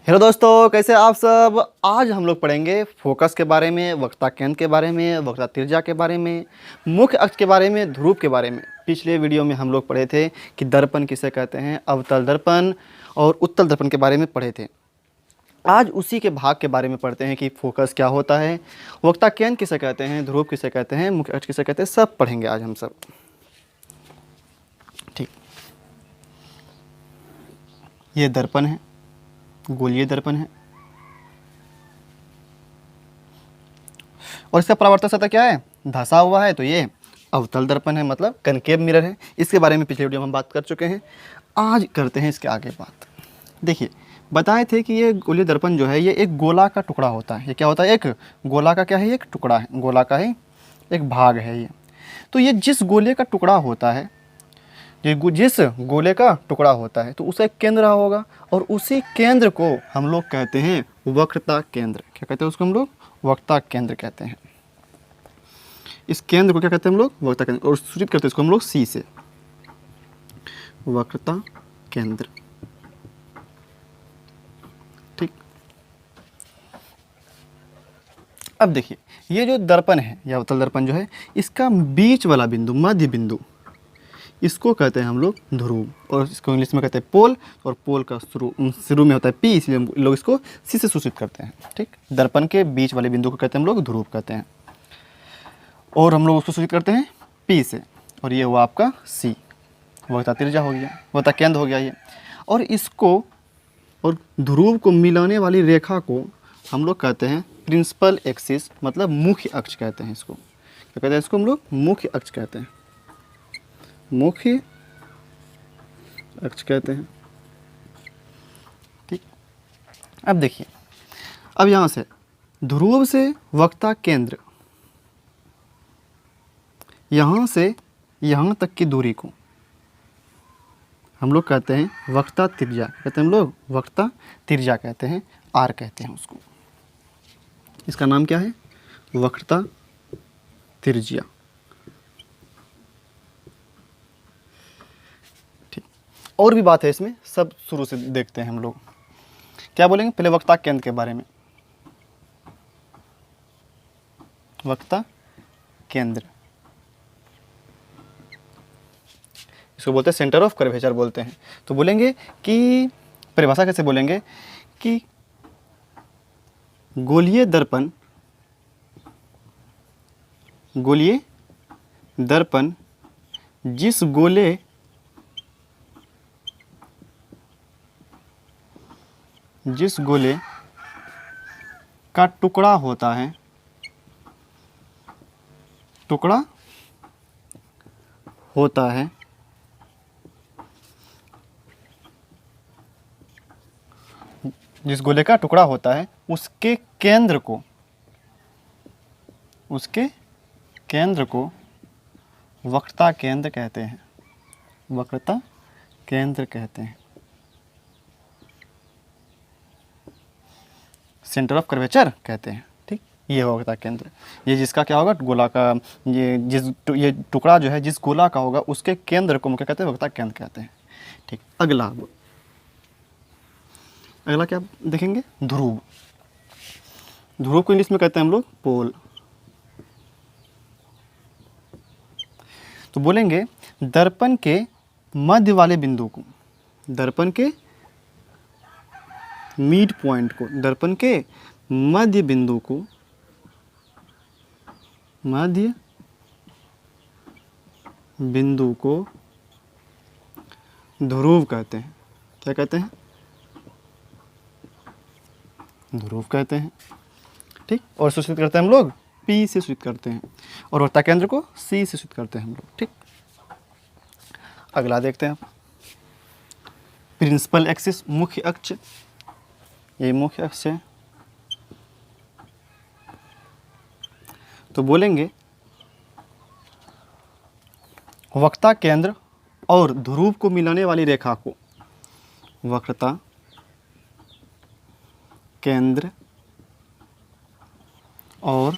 Hello दोस्तों, कैसे आप सब। आज हम लोग पढ़ेंगे फोकस के बारे में, वक्रता केंद्र के बारे में, वक्रता त्रिज्या के बारे में, मुख्य अक्ष के बारे में, ध्रुव के बारे में। पिछले वीडियो में हम लोग पढ़े थे कि दर्पण किसे कहते हैं, अवतल दर्पण और उत्तल दर्पण के बारे में पढ़े थे। आज उसी के भाग के बारे में पढ़ते हैं कि फोकस क्या होता है, वक्रता केंद्र किसे कहते हैं, ध्रुव किसे कहते हैं, मुख्य अक्ष किसे कहते हैं, सब पढ़ेंगे आज हम सब। ठीक, ये दर्पण है, गोलीय दर्पण है और इसका परावर्तक सतह क्या है, धंसा हुआ है। तो ये अवतल दर्पण है, मतलब कनकेव मिरर है। इसके बारे में पिछले वीडियो में हम बात कर चुके हैं। आज करते हैं इसके आगे बात। देखिए, बताए थे कि ये गोलीय दर्पण जो है ये एक गोला का टुकड़ा होता है। ये क्या होता है, एक गोला का क्या है, एक टुकड़ा है, गोला का ही एक भाग है ये। तो ये जिस गोले का टुकड़ा होता है, जिस गोले का टुकड़ा होता है तो उसका एक केंद्र होगा और उसी केंद्र को हम लोग कहते हैं वक्रता केंद्र। क्या कहते हैं उसको हम लोग, वक्रता केंद्र कहते हैं। इस केंद्र को क्या कहते हैं हम लोग, वक्रता केंद्र, और सूचित करते हैं इसको हम लोग सी से, वक्रता केंद्र। ठीक, अब देखिए, ये जो दर्पण है या अवतल दर्पण जो है, इसका बीच वाला बिंदु, मध्य बिंदु, इसको कहते हैं हम लोग ध्रुव, और इसको इंग्लिश में कहते हैं पोल। और पोल का शुरू में होता है पी, इसलिए हम लोग इसको सी से सूचित करते हैं। ठीक, दर्पण के बीच वाले बिंदु को कहते हैं हम लोग ध्रुव कहते हैं, और हम लोग उसको सूचित करते हैं पी से। और ये हुआ आपका सी, वक्रता त्रिज्या हो गया, वक्रता केंद्र हो गया ये। और इसको और ध्रुव को मिलाने वाली रेखा को हम लोग कहते हैं प्रिंसिपल एक्सिस, मतलब मुख्य अक्ष कहते हैं इसको। क्या कहते हैं इसको हम लोग, मुख्य अक्ष कहते हैं, मुख्य अक्ष कहते हैं। ठीक, अब देखिए, अब यहाँ से ध्रुव से वक्रता केंद्र, यहाँ से यहाँ तक की दूरी को हम लोग कहते हैं वक्रता त्रिज्या। कहते हैं हम लोग वक्रता त्रिज्या कहते हैं, आर कहते हैं उसको। इसका नाम क्या है, वक्रता त्रिज्या। और भी बात है इसमें, सब शुरू से देखते हैं हम लोग। क्या बोलेंगे, पहले वक्रता केंद्र के बारे में। वक्रता केंद्र, इसको बोलते हैं सेंटर ऑफ कर्वेचर बोलते हैं। तो बोलेंगे कि परिभाषा कैसे बोलेंगे कि गोलीय दर्पण, गोलीय दर्पण जिस गोले का टुकड़ा होता है, टुकड़ा होता है, जिस गोले का टुकड़ा होता है उसके केंद्र को, उसके केंद्र को वक्रता केंद्र कहते हैं, वक्रता केंद्र कहते हैं, सेंटर ऑफ कर्वेचर कहते हैं। ठीक, ये होगा वक्रता केंद्र। ये जिसका क्या होगा, गोला का, ये टुकड़ा जो है जिस गोला का होगा उसके केंद्र को क्या कहते हैं, वक्रता केंद्र कहते हैं। ठीक, अगला क्या देखेंगे, ध्रुव। ध्रुव को इंग्लिश में कहते हैं हम लोग पोल। तो बोलेंगे दर्पण के मध्य वाले बिंदु को, दर्पण के मिड पॉइंट को, दर्पण के मध्य बिंदु को, मध्य बिंदु को ध्रुव कहते हैं। क्या कहते हैं, ध्रुव कहते हैं। ठीक, और सूचित करते हैं हम लोग पी से सूचित करते हैं, और वक्रता केंद्र को सी से सूचित करते हैं हम लोग। ठीक, अगला देखते हैं, प्रिंसिपल एक्सिस, मुख्य अक्ष। ये मुख्य अक्ष है। तो बोलेंगे वक्रता केंद्र और ध्रुव को मिलाने वाली रेखा को वक्रता केंद्र और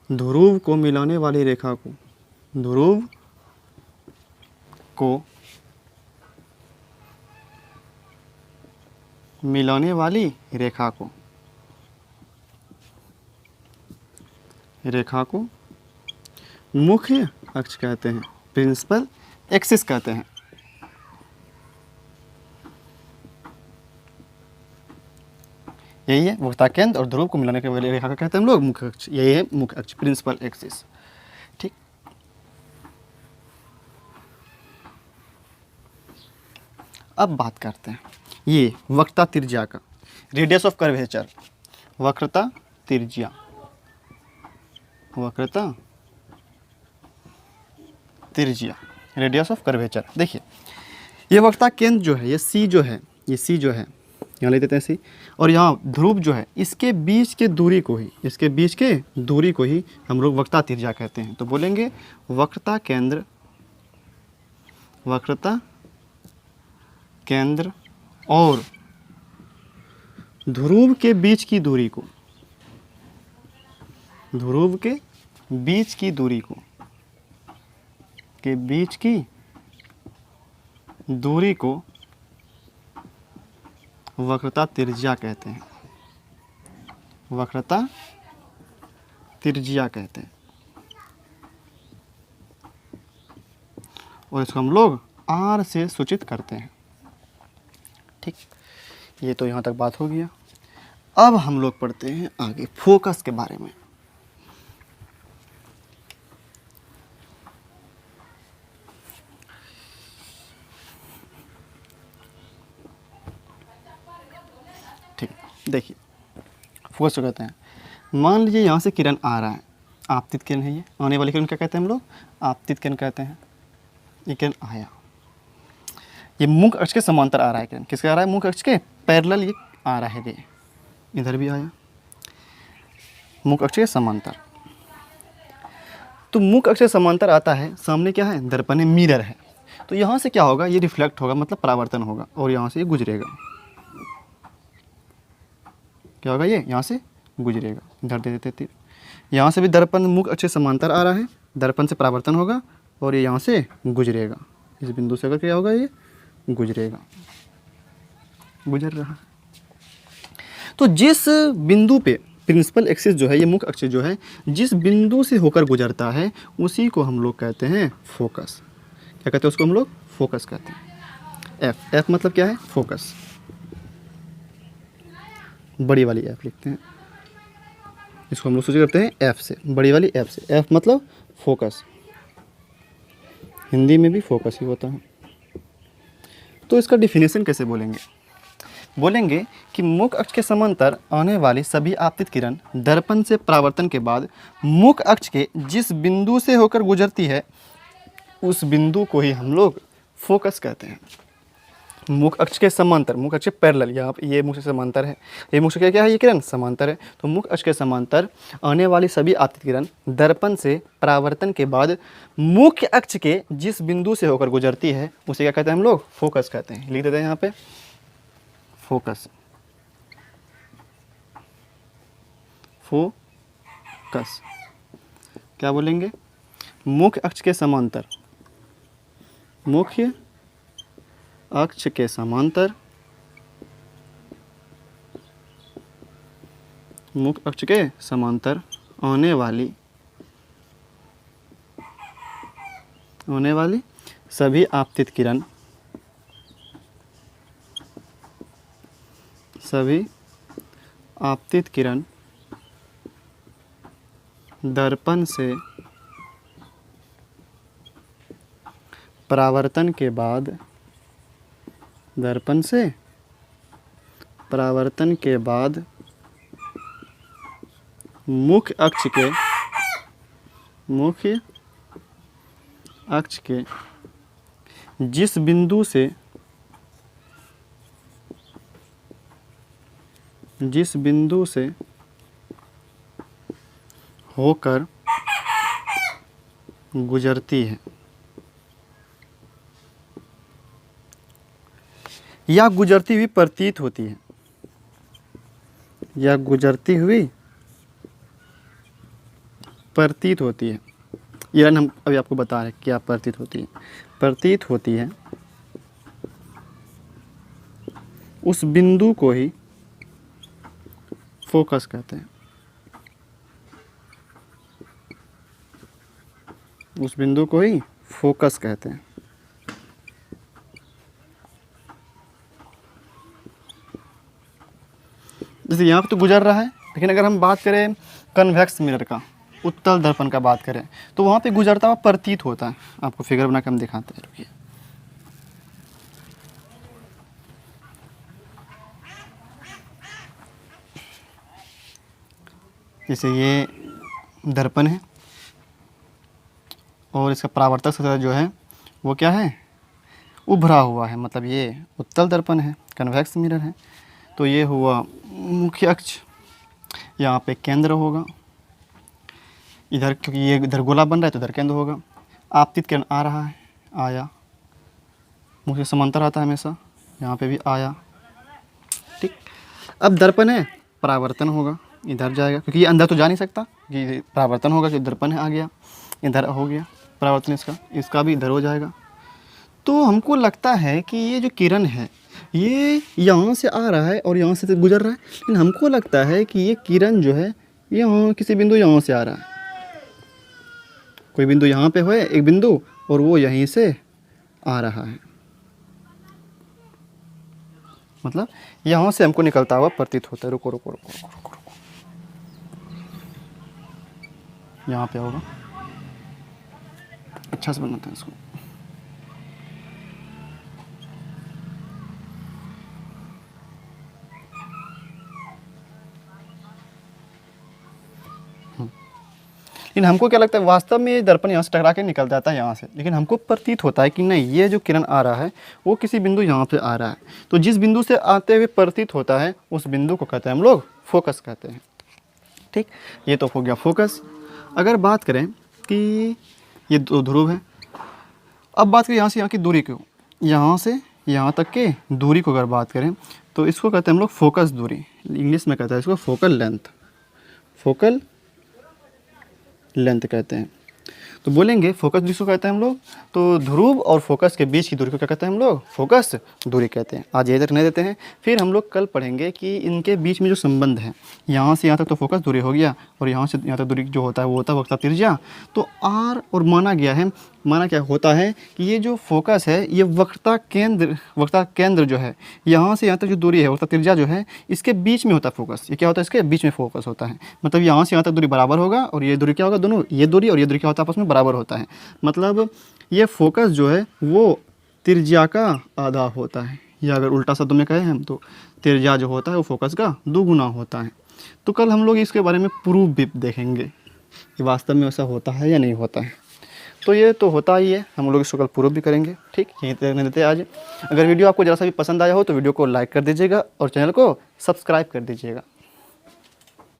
ध्रुव को मिलाने वाली रेखा को, ध्रुव को मिलाने वाली रेखा को मुख्य अक्ष कहते हैं, प्रिंसिपल एक्सिस कहते हैं। यही है वक्रता केंद्र और ध्रुव को मिलाने के वाली रेखा का कहते हैं हम लोग मुख्य अक्ष। यही है मुख्य अक्ष, प्रिंसिपल एक्सिस। ठीक, अब बात करते हैं ये वक्रता त्रिज्या का, रेडियस ऑफ कर्वेचर, वक्रता त्रिज्या, वक्रता त्रिज्या, रेडियस ऑफ कर्वेचर। देखिए ये वक्रता केंद्र जो है, ये सी जो है, ये सी जो है, यहाँ ले देते हैं सी, और यहाँ ध्रुव जो है, इसके बीच के दूरी को ही, इसके बीच के दूरी को ही हम लोग वक्रता त्रिज्या कहते हैं। तो बोलेंगे वक्रता केंद्र, वक्रता केंद्र और ध्रुव के बीच की दूरी को, ध्रुव के बीच की दूरी को, के बीच की दूरी को वक्रता त्रिज्या कहते हैं, वक्रता त्रिज्या कहते हैं। और इसको हम लोग आर से सूचित करते हैं। ठीक, ये तो यहाँ तक बात हो गया। अब हम लोग पढ़ते हैं आगे फोकस के बारे में। ठीक, देखिए फोकस को कहते हैं, मान लीजिए यहाँ से किरण आ रहा है, आपतित किरण है, ये आने वाली किरण क्या कहते हैं हम लोग, आपतित किरण कहते हैं। ये किरण आया, ये मुख्य अक्ष के समांतर आ रहा है किरण, किसके आ रहा है, मुख्य अक्ष के पैरेलल ये आ रहा है, ये इधर भी आया, मुख्य अक्ष के समांतर। तो मुख्य अक्ष के समांतर आता है, सामने क्या है, दर्पण है, मिरर है। तो यहाँ से क्या होगा, ये रिफ्लेक्ट होगा, मतलब परावर्तन होगा, और यहाँ से ये गुजरेगा। क्या होगा, ये यहाँ से गुजरेगा, इधर दे देते तीर। यहाँ से भी दर्पण मुख्य अक्ष के समांतर आ रहा है, दर्पण से परावर्तन होगा और ये यहाँ से गुजरेगा। इस बिंदु से अगर क्या होगा, ये गुजरेगा, गुजर रहा है। तो जिस बिंदु पे प्रिंसिपल एक्सिस जो है, ये मुख्य अक्ष जो है, जिस बिंदु से होकर गुजरता है उसी को हम लोग कहते हैं फोकस। क्या कहते हैं उसको हम लोग, फोकस कहते हैं। एफ, एफ मतलब क्या है, फोकस, बड़ी वाली एफ लिखते हैं, इसको हम लोग सूचित करते हैं एफ से, बड़ी वाली एफ से। एफ मतलब फोकस, हिंदी में भी फोकस ही होता है। तो इसका डिफिनेशन कैसे बोलेंगे, बोलेंगे कि मुख्य अक्ष के समांतर आने वाली सभी आपतित किरण दर्पण से परावर्तन के बाद मुख्य अक्ष के जिस बिंदु से होकर गुजरती है उस बिंदु को ही हम लोग फोकस कहते हैं। मुख्य अक्ष के समांतर, मुख्य अक्ष के पैरेलल, यहाँ पे ये मुख्य से समांतर है, ये मुख्य क्या क्या है, ये किरण समांतर है। तो मुख्य अक्ष के समांतर आने वाली सभी आपतित किरण दर्पण से परावर्तन के बाद मुख्य अक्ष के जिस बिंदु से होकर गुजरती है उसे क्या कहते हैं हम लोग, फोकस कहते हैं। लिख देते हैं यहाँ पे फोकस, फोकस क्या बोलेंगे, मुख्य अक्ष के समांतर, मुख्य अक्ष के समांतर, मुख्य अक्ष के समांतर आने वाली सभी आपतित किरण, सभी आपतित किरण दर्पण से परावर्तन के बाद, दर्पण से परावर्तन के बाद मुख्य अक्ष के जिस बिंदु से होकर गुजरती है या गुजरती हुई प्रतीत होती है, या गुजरती हुई प्रतीत होती है, ये हम अभी आपको बता रहे हैं क्या प्रतीत होती है। प्रतीत होती है उस बिंदु को ही फोकस कहते हैं। उस बिंदु को ही फोकस कहते हैं। जैसे यहाँ पे तो गुजर रहा है, लेकिन अगर हम बात करें कन्वेक्स मिरर का, उत्तल दर्पण का बात करें, तो वहाँ पे गुजरता हुआ प्रतीत होता है। आपको फिगर बना के हम दिखाते हैं, रुकिए। जैसे ये दर्पण है और इसका परावर्तक सतह जो है वो क्या है, उभरा हुआ है, मतलब ये उत्तल दर्पण है, कन्वेक्स मिरर है। तो ये हुआ मुख्य अक्ष, यहाँ पे केंद्र होगा, इधर क्योंकि ये इधर गोला बन रहा है तो इधर केंद्र होगा। आपतित किरण आ रहा है, आया, मुख्य समांतर आता है हमेशा, यहाँ पे भी आया, ठीक। अब दर्पण है, परावर्तन होगा, इधर जाएगा, क्योंकि ये अंदर तो जा नहीं सकता, कि परावर्तन होगा, जो दर्पण है आ गया, इधर हो गया परावर्तन, इसका भी इधर हो जाएगा। तो हमको लगता है कि ये जो किरण है ये यहाँ से आ रहा है और यहाँ से गुजर रहा है, लेकिन हमको लगता है कि ये किरण जो है यहाँ किसी बिंदु यहाँ से आ रहा है। कोई बिंदु यहाँ पे है एक बिंदु, और वो यहीं से आ रहा है, मतलब यहाँ से हमको निकलता हुआ प्रतीत होता है। रुको रुको रुको रुको रुको, रुको। यहाँ पे होगा, अच्छा से बनाते हैं इसको। लेकिन हमको क्या लगता है, वास्तव में ये दर्पण यहाँ से टकरा के निकल जाता है यहाँ से, लेकिन हमको प्रतीत होता है कि नहीं, ये जो किरण आ रहा है वो किसी बिंदु यहाँ पे आ रहा है। तो जिस बिंदु से आते हुए प्रतीत होता है उस बिंदु को कहते हैं हम लोग फोकस कहते हैं, ठीक। ये तो हो गया फोकस। अगर बात करें कि ये दो ध्रुव है, अब बात करें यहाँ से यहाँ की दूरी को, यहाँ से यहाँ तक के दूरी को अगर बात करें तो इसको कहते हैं हम लोग फोकस दूरी, इंग्लिश में कहते हैं इसको फोकल लेंथ, फोकल लेंथ कहते हैं। तो बोलेंगे फोकस जिसको कहते हैं हम लोग, तो ध्रुव और फोकस के बीच की दूरी को क्या कहते हैं हम लोग, फोकस दूरी कहते हैं। आज यही तक नहीं देते हैं, फिर हम लोग कल पढ़ेंगे कि इनके बीच में जो संबंध है, यहाँ से यहाँ तक तो फोकस दूरी हो गया, और यहाँ से यहाँ तक दूरी जो होता है वो होता है वक्ता त्रिज्या। तो आर और माना गया है, माना क्या होता है कि ये जो फोकस है ये वक्ता केंद्र जो है, यहाँ से यहाँ तक जो दूरी है वक्ता त्रिज्या जो है, इसके बीच में होता है फोकस। ये क्या होता है, इसके बीच में फोकस होता है, मतलब यहाँ से यहाँ तक दूरी बराबर होगा, और ये दूरी क्या होगा, दोनों ये दूरी और ये दूरी क्या होता है, आपस में बराबर होता है। मतलब ये फोकस जो है वो त्रिज्या का आधा होता है, या अगर उल्टा शब्द में कहें हम तो त्रिज्या जो होता है वो फोकस का दुगुना होता है। तो कल हम लोग इसके बारे में प्रूफ भी देखेंगे कि वास्तव में ऐसा होता है या नहीं होता है। तो ये तो होता ही है, हम लोग इसको कल प्रूफ भी करेंगे, ठीक। यहीं तक नहीं देते आज। अगर वीडियो आपको ज़रा सा भी पसंद आया हो तो वीडियो को लाइक कर दीजिएगा और चैनल को सब्सक्राइब कर दीजिएगा।